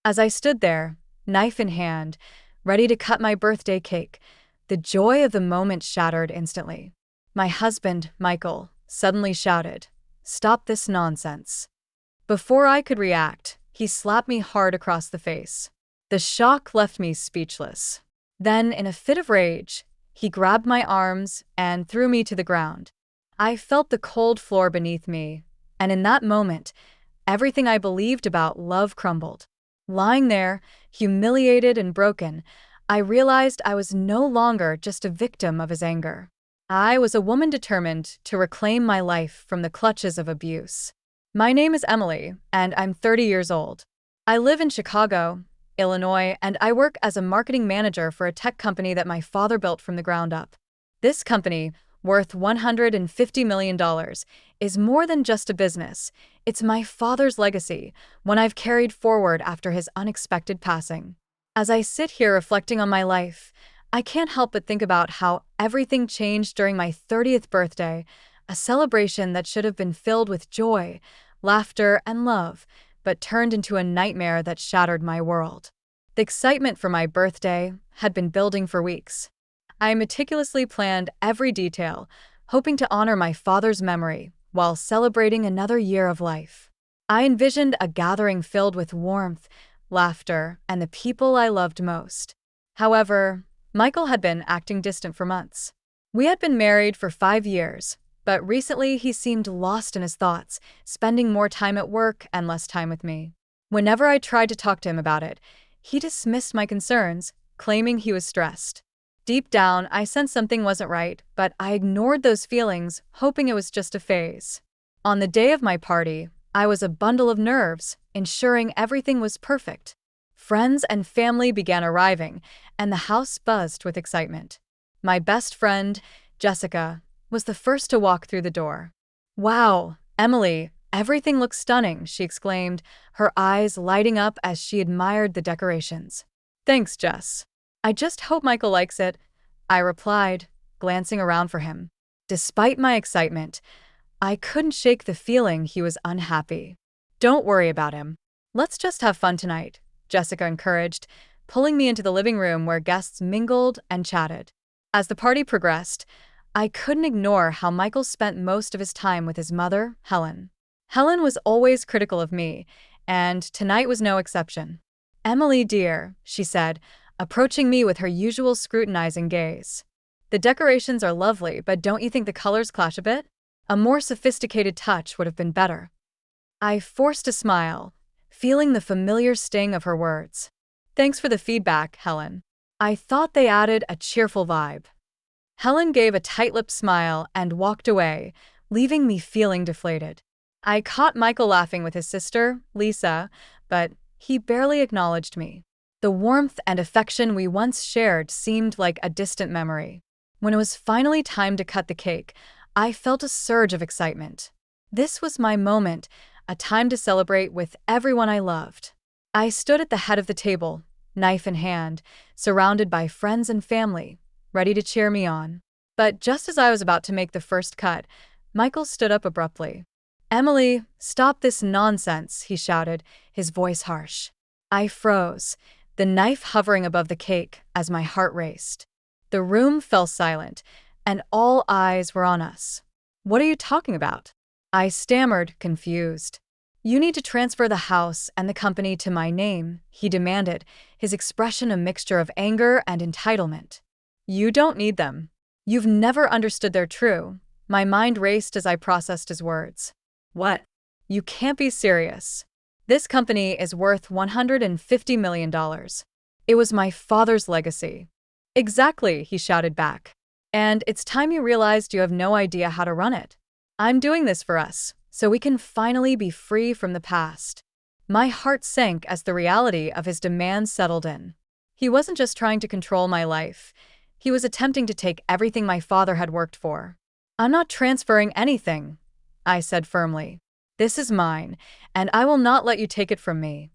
As I stood there, knife in hand, ready to cut my birthday cake, the joy of the moment shattered instantly. My husband, Michael, suddenly shouted, "Stop this nonsense." Before I could react, he slapped me hard across the face. The shock left me speechless. Then, in a fit of rage, he grabbed my arms and threw me to the ground. I felt the cold floor beneath me, and in that moment, everything I believed about love crumbled. Lying there, humiliated and broken, I realized I was no longer just a victim of his anger. I was a woman determined to reclaim my life from the clutches of abuse. My name is Emily, and I'm 30 years old. I live in Chicago, Illinois, and I work as a marketing manager for a tech company that my father built from the ground up. This company, worth $150 million, is more than just a business. It's my father's legacy, one I've carried forward after his unexpected passing. As I sit here reflecting on my life, I can't help but think about how everything changed during my 30th birthday, a celebration that should have been filled with joy, laughter, and love, but turned into a nightmare that shattered my world. The excitement for my birthday had been building for weeks. I meticulously planned every detail, hoping to honor my father's memory while celebrating another year of life. I envisioned a gathering filled with warmth, laughter, and the people I loved most. However, Michael had been acting distant for months. We had been married for 5 years, but recently he seemed lost in his thoughts, spending more time at work and less time with me. Whenever I tried to talk to him about it, he dismissed my concerns, claiming he was stressed. Deep down, I sensed something wasn't right, but I ignored those feelings, hoping it was just a phase. On the day of my party, I was a bundle of nerves, ensuring everything was perfect. Friends and family began arriving, and the house buzzed with excitement. My best friend, Jessica, was the first to walk through the door. "Wow, Emily, everything looks stunning," she exclaimed, her eyes lighting up as she admired the decorations. "Thanks, Jess. I just hope Michael likes it," I replied, glancing around for him. Despite my excitement, I couldn't shake the feeling he was unhappy. "Don't worry about him. Let's just have fun tonight," Jessica encouraged, pulling me into the living room where guests mingled and chatted. As the party progressed, I couldn't ignore how Michael spent most of his time with his mother, Helen. Helen was always critical of me, and tonight was no exception. "Emily, dear," she said, approaching me with her usual scrutinizing gaze. "The decorations are lovely, but don't you think the colors clash a bit? A more sophisticated touch would have been better." I forced a smile, feeling the familiar sting of her words. "Thanks for the feedback, Helen. I thought they added a cheerful vibe." Helen gave a tight-lipped smile and walked away, leaving me feeling deflated. I caught Michael laughing with his sister, Lisa, but he barely acknowledged me. The warmth and affection we once shared seemed like a distant memory. When it was finally time to cut the cake, I felt a surge of excitement. This was my moment, a time to celebrate with everyone I loved. I stood at the head of the table, knife in hand, surrounded by friends and family, ready to cheer me on. But just as I was about to make the first cut, Michael stood up abruptly. "Emily, stop this nonsense," he shouted, his voice harsh. I froze, the knife hovering above the cake as my heart raced. The room fell silent, and all eyes were on us. "What are you talking about?" I stammered, confused. "You need to transfer the house and the company to my name," he demanded, his expression a mixture of anger and entitlement. "You don't need them. You've never understood their true." My mind raced as I processed his words. "What? You can't be serious. This company is worth $150 million. It was my father's legacy." "Exactly," he shouted back. "And it's time you realized you have no idea how to run it. I'm doing this for us, so we can finally be free from the past." My heart sank as the reality of his demands settled in. He wasn't just trying to control my life. He was attempting to take everything my father had worked for. "I'm not transferring anything," I said firmly. "This is mine, and I will not let you take it from me."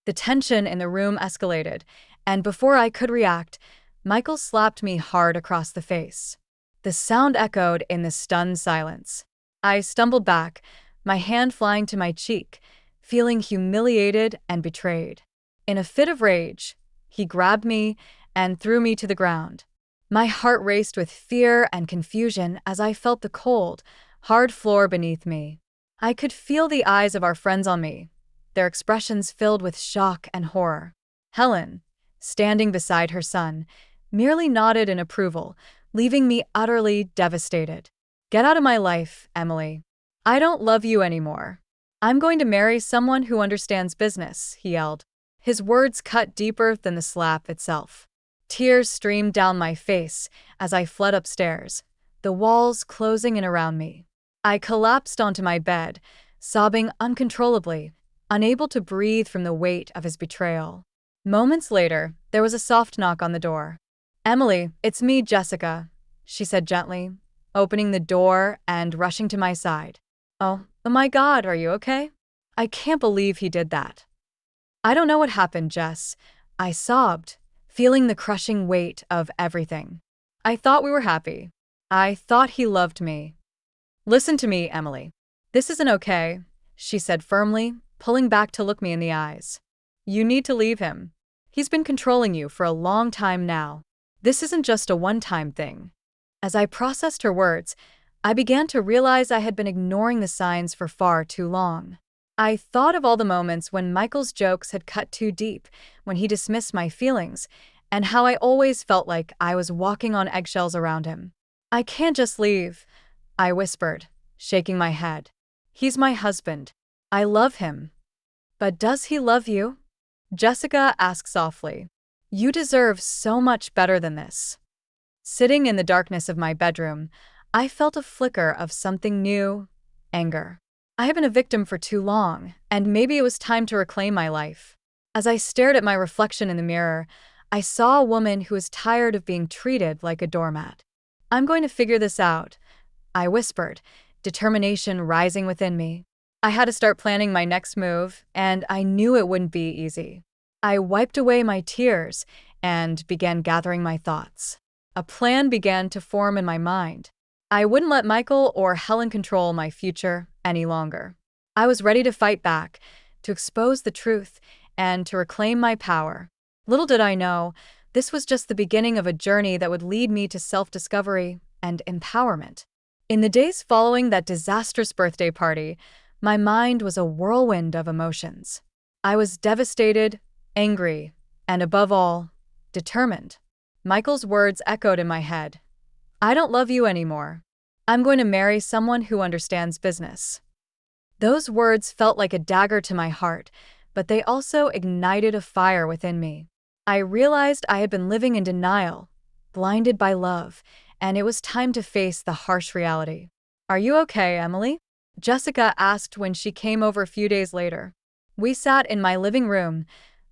The tension in the room escalated, and before I could react, Michael slapped me hard across the face. The sound echoed in the stunned silence. I stumbled back, my hand flying to my cheek, feeling humiliated and betrayed. In a fit of rage, he grabbed me and threw me to the ground. My heart raced with fear and confusion as I felt the cold, hard floor beneath me. I could feel the eyes of our friends on me, their expressions filled with shock and horror. Helen, standing beside her son, merely nodded in approval, leaving me utterly devastated. "Get out of my life, Emily. I don't love you anymore. I'm going to marry someone who understands business," he yelled. His words cut deeper than the slap itself. Tears streamed down my face as I fled upstairs, the walls closing in around me. I collapsed onto my bed, sobbing uncontrollably, unable to breathe from the weight of his betrayal. Moments later, there was a soft knock on the door. "Emily, it's me, Jessica," she said gently, opening the door and rushing to my side. Oh my God, are you okay? I can't believe he did that." "I don't know what happened, Jess," I sobbed, feeling the crushing weight of everything. "I thought we were happy. I thought he loved me." "Listen to me, Emily. This isn't okay," she said firmly, pulling back to look me in the eyes. "You need to leave him. He's been controlling you for a long time now. This isn't just a one-time thing." As I processed her words, I began to realize I had been ignoring the signs for far too long. I thought of all the moments when Michael's jokes had cut too deep, when he dismissed my feelings, and how I always felt like I was walking on eggshells around him. "I can't just leave," I whispered, shaking my head. "He's my husband. I love him." "But does he love you?" Jessica asked softly. "You deserve so much better than this." Sitting in the darkness of my bedroom, I felt a flicker of something new: anger. I had been a victim for too long, and maybe it was time to reclaim my life. As I stared at my reflection in the mirror, I saw a woman who was tired of being treated like a doormat. "I'm going to figure this out," I whispered, determination rising within me. I had to start planning my next move, and I knew it wouldn't be easy. I wiped away my tears and began gathering my thoughts. A plan began to form in my mind. I wouldn't let Michael or Helen control my future any longer. I was ready to fight back, to expose the truth, and to reclaim my power. Little did I know, this was just the beginning of a journey that would lead me to self-discovery and empowerment. In the days following that disastrous birthday party, my mind was a whirlwind of emotions. I was devastated, angry, and above all, determined. Michael's words echoed in my head. "I don't love you anymore. I'm going to marry someone who understands business." Those words felt like a dagger to my heart, but they also ignited a fire within me. I realized I had been living in denial, blinded by love, and it was time to face the harsh reality. "Are you okay, Emily?" Jessica asked when she came over a few days later. We sat in my living room,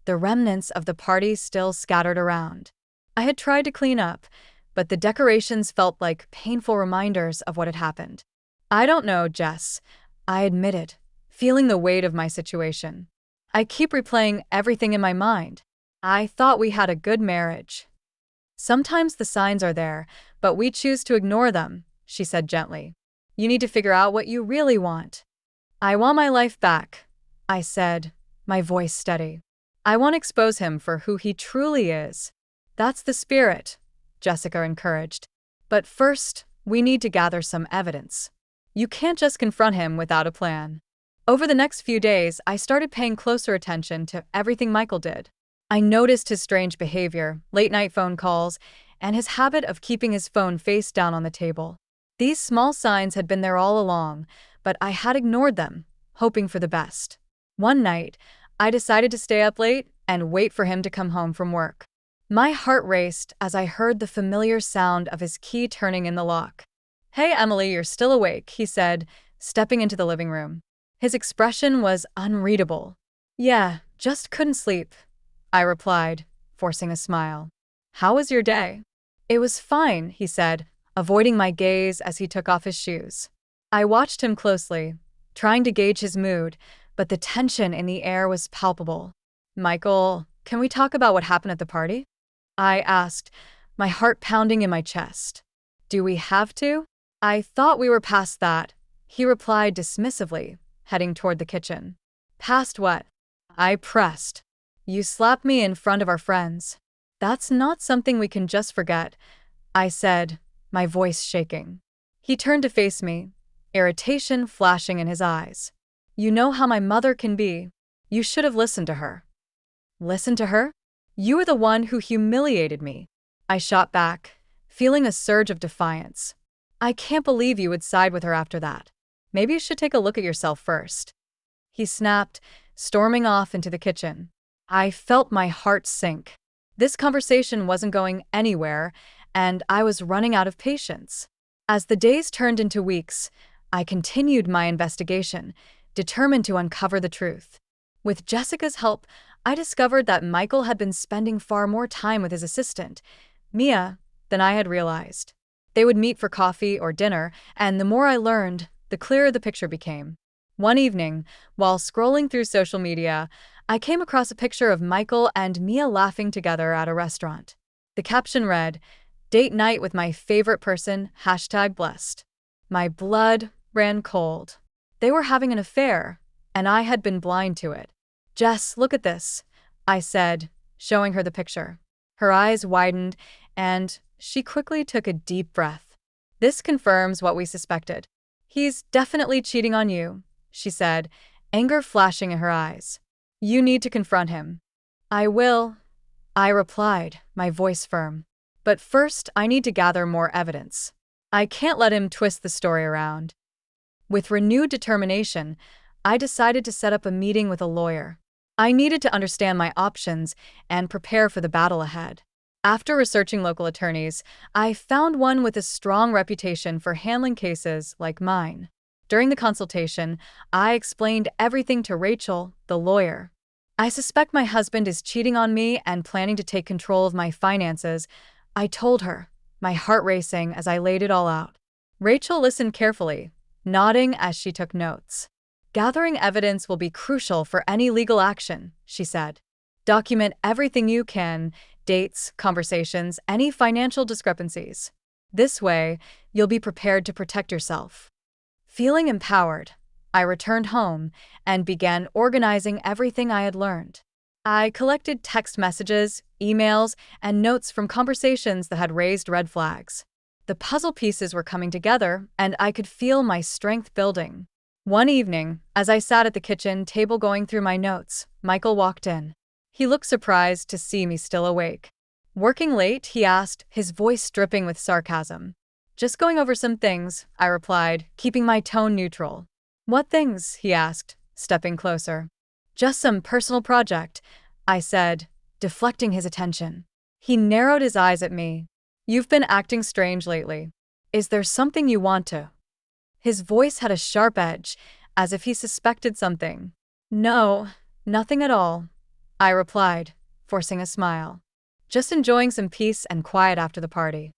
the remnants of the party still scattered around. I had tried to clean up, but the decorations felt like painful reminders of what had happened. "I don't know, Jess," I admitted, feeling the weight of my situation. "I keep replaying everything in my mind. I thought we had a good marriage." "Sometimes the signs are there, but we choose to ignore them," she said gently. "You need to figure out what you really want." "I want my life back," I said, my voice steady. "I want to expose him for who he truly is." "That's the spirit," Jessica encouraged. "But first, we need to gather some evidence. You can't just confront him without a plan." Over the next few days, I started paying closer attention to everything Michael did. I noticed his strange behavior, late-night phone calls, and his habit of keeping his phone face down on the table. These small signs had been there all along, but I had ignored them, hoping for the best. One night, I decided to stay up late and wait for him to come home from work. My heart raced as I heard the familiar sound of his key turning in the lock. "Hey, Emily, you're still awake," he said, stepping into the living room. His expression was unreadable. "Yeah, just couldn't sleep," I replied, forcing a smile. "How was your day?" "It was fine," he said, avoiding my gaze as he took off his shoes. I watched him closely, trying to gauge his mood, but the tension in the air was palpable. "Michael, can we talk about what happened at the party?" I asked, my heart pounding in my chest. "Do we have to?" "I thought we were past that," he replied dismissively, heading toward the kitchen. "Past what?" I pressed. You slapped me in front of our friends. That's not something we can just forget, I said, my voice shaking. He turned to face me, irritation flashing in his eyes. You know how my mother can be. You should have listened to her. Listen to her? You were the one who humiliated me. I shot back, feeling a surge of defiance. I can't believe you would side with her after that. Maybe you should take a look at yourself first. He snapped, storming off into the kitchen. I felt my heart sink. This conversation wasn't going anywhere, and I was running out of patience. As the days turned into weeks, I continued my investigation, determined to uncover the truth. With Jessica's help, I discovered that Michael had been spending far more time with his assistant, Mia, than I had realized. They would meet for coffee or dinner, and the more I learned, the clearer the picture became. One evening, while scrolling through social media, I came across a picture of Michael and Mia laughing together at a restaurant. The caption read, "Date night with my favorite person, #blessed." My blood ran cold. They were having an affair, and I had been blind to it. Jess, look at this, I said, showing her the picture. Her eyes widened, and she quickly took a deep breath. This confirms what we suspected. He's definitely cheating on you, she said, anger flashing in her eyes. You need to confront him. I will, I replied, my voice firm. But first, I need to gather more evidence. I can't let him twist the story around. With renewed determination, I decided to set up a meeting with a lawyer. I needed to understand my options and prepare for the battle ahead. After researching local attorneys, I found one with a strong reputation for handling cases like mine. During the consultation, I explained everything to Rachel, the lawyer. I suspect my husband is cheating on me and planning to take control of my finances, I told her, my heart racing as I laid it all out. Rachel listened carefully, nodding as she took notes. Gathering evidence will be crucial for any legal action, she said. Document everything you can, dates, conversations, any financial discrepancies. This way, you'll be prepared to protect yourself. Feeling empowered, I returned home and began organizing everything I had learned. I collected text messages, emails, and notes from conversations that had raised red flags. The puzzle pieces were coming together, and I could feel my strength building. One evening, as I sat at the kitchen table going through my notes, Michael walked in. He looked surprised to see me still awake. Working late, he asked, his voice dripping with sarcasm. Just going over some things, I replied, keeping my tone neutral. What things? He asked, stepping closer. Just some personal project, I said, deflecting his attention. He narrowed his eyes at me. You've been acting strange lately. Is there something you want to? His voice had a sharp edge, as if he suspected something. No, nothing at all, I replied, forcing a smile. Just enjoying some peace and quiet after the party.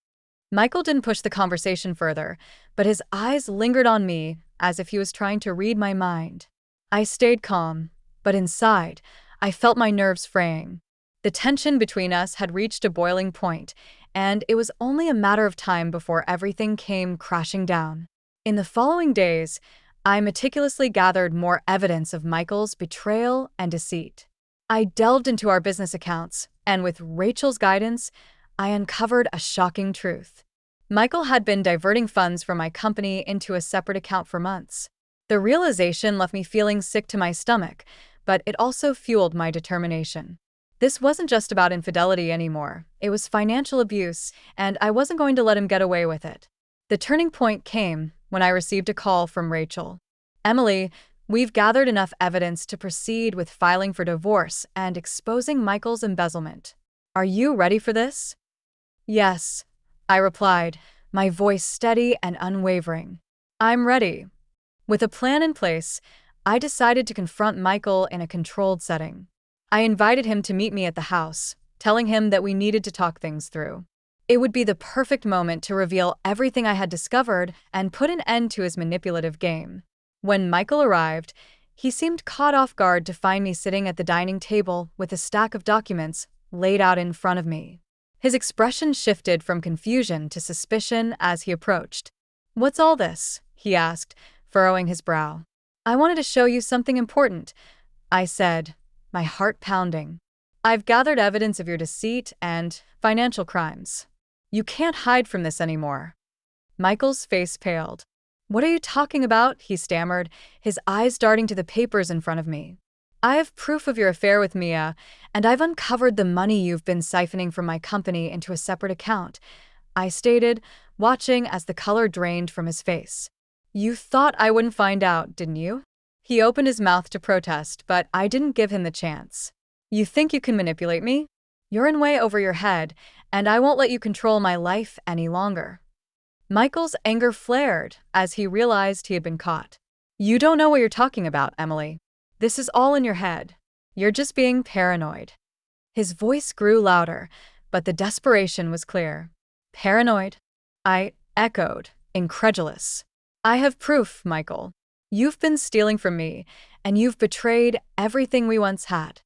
Michael didn't push the conversation further, but his eyes lingered on me as if he was trying to read my mind. I stayed calm, but inside, I felt my nerves fraying. The tension between us had reached a boiling point, and it was only a matter of time before everything came crashing down. In the following days, I meticulously gathered more evidence of Michael's betrayal and deceit. I delved into our business accounts, and with Rachel's guidance, I uncovered a shocking truth. Michael had been diverting funds from my company into a separate account for months. The realization left me feeling sick to my stomach, but it also fueled my determination. This wasn't just about infidelity anymore. It was financial abuse, and I wasn't going to let him get away with it. The turning point came when I received a call from Rachel. Emily, we've gathered enough evidence to proceed with filing for divorce and exposing Michael's embezzlement. Are you ready for this? Yes, I replied, my voice steady and unwavering. I'm ready. With a plan in place, I decided to confront Michael in a controlled setting. I invited him to meet me at the house, telling him that we needed to talk things through. It would be the perfect moment to reveal everything I had discovered and put an end to his manipulative game. When Michael arrived, he seemed caught off guard to find me sitting at the dining table with a stack of documents laid out in front of me. His expression shifted from confusion to suspicion as he approached. What's all this? He asked, furrowing his brow. I wanted to show you something important, I said, my heart pounding. I've gathered evidence of your deceit and financial crimes. You can't hide from this anymore." Michael's face paled. "What are you talking about?" he stammered, his eyes darting to the papers in front of me. "I have proof of your affair with Mia, and I've uncovered the money you've been siphoning from my company into a separate account," I stated, watching as the color drained from his face. "You thought I wouldn't find out, didn't you?" He opened his mouth to protest, but I didn't give him the chance. "You think you can manipulate me? You're in way over your head, and I won't let you control my life any longer." Michael's anger flared as he realized he had been caught. "You don't know what you're talking about, Emily. This is all in your head. You're just being paranoid." His voice grew louder, but the desperation was clear. "Paranoid?" I echoed, incredulous. "I have proof, Michael. You've been stealing from me, and you've betrayed everything we once had."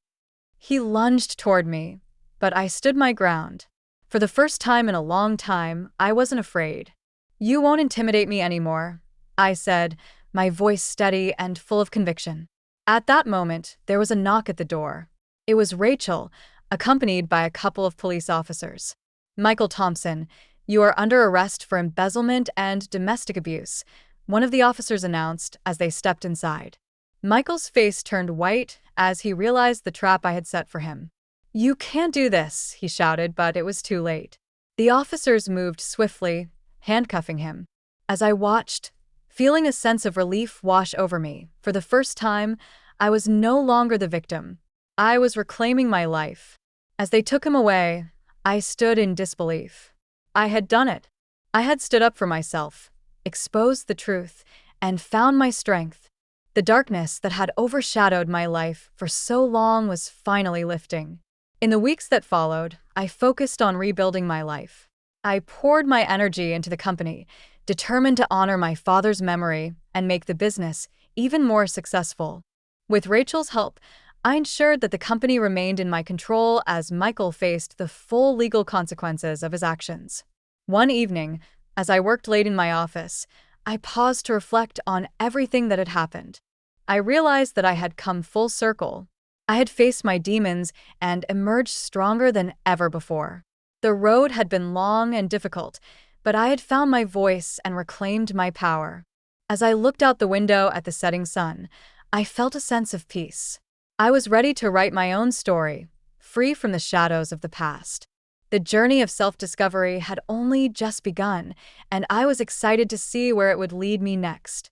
He lunged toward me, but I stood my ground. For the first time in a long time, I wasn't afraid. "You won't intimidate me anymore," I said, my voice steady and full of conviction. At that moment, there was a knock at the door. It was Rachel, accompanied by a couple of police officers. "Michael Thompson, you are under arrest for embezzlement and domestic abuse," one of the officers announced as they stepped inside. Michael's face turned white as he realized the trap I had set for him. "You can't do this," he shouted, but it was too late. The officers moved swiftly, handcuffing him. As I watched, feeling a sense of relief wash over me, for the first time, I was no longer the victim. I was reclaiming my life. As they took him away, I stood in disbelief. I had done it. I had stood up for myself, exposed the truth, and found my strength. The darkness that had overshadowed my life for so long was finally lifting. In the weeks that followed, I focused on rebuilding my life. I poured my energy into the company, determined to honor my father's memory and make the business even more successful. With Rachel's help, I ensured that the company remained in my control as Michael faced the full legal consequences of his actions. One evening, as I worked late in my office, I paused to reflect on everything that had happened. I realized that I had come full circle. I had faced my demons and emerged stronger than ever before. The road had been long and difficult, but I had found my voice and reclaimed my power. As I looked out the window at the setting sun, I felt a sense of peace. I was ready to write my own story, free from the shadows of the past. The journey of self-discovery had only just begun, and I was excited to see where it would lead me next.